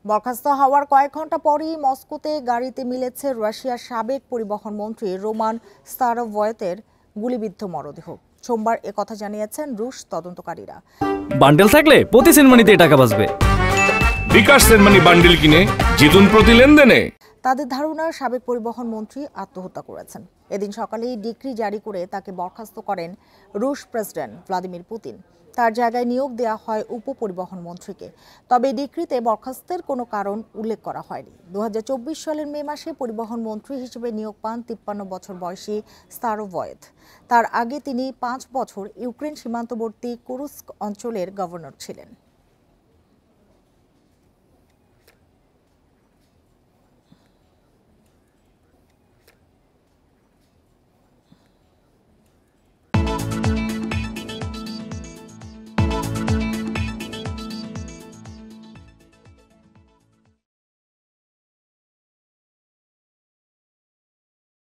বরখাস্ত হওয়ার কয়েক ঘন্টা পরই মস্কোতে গাড়িতে মিলেছে রাশিয়ার সাবেক পরিবহন মন্ত্রী রোমান স্তারোভয়েতের গুলিবিদ্ধ মরদেহ। সোমবার একথা জানিয়েছেন রুশ তদন্তকারীরা। বান্ডেল থাকলে প্রতি সেনমানিতে টাকা বাঁচবে। বিকাশ সেনমানি বান্ডেল কিনে জিতুন প্রতি লেনদেনে। তাদের ধারণা সাবেক পরিবহন মন্ত্রী আত্মহত্যা করেছেন। এদিন সকালেই ডিক্রি জারি করে তাকে বরখাস্ত করেন রুশ প্রেসিডেন্ট ভ্লাদিমির পুতিন। তার জায়গায় নিয়োগ দেওয়া হয় উপপরিবহন মন্ত্রীকে। তবে ডিক্রিতে বরখাস্তের কোনো কারণ উল্লেখ করা হয়নি। 2024 সালের মে মাসে পরিবহন মন্ত্রী হিসেবে নিয়োগ পান 53 বছর বয়সী স্তারোভয়েত। তার আগে তিনি 5 বছর ইউক্রেন সীমান্তবর্তী কুরস্ক অঞ্চলের গভর্নর ছিলেন।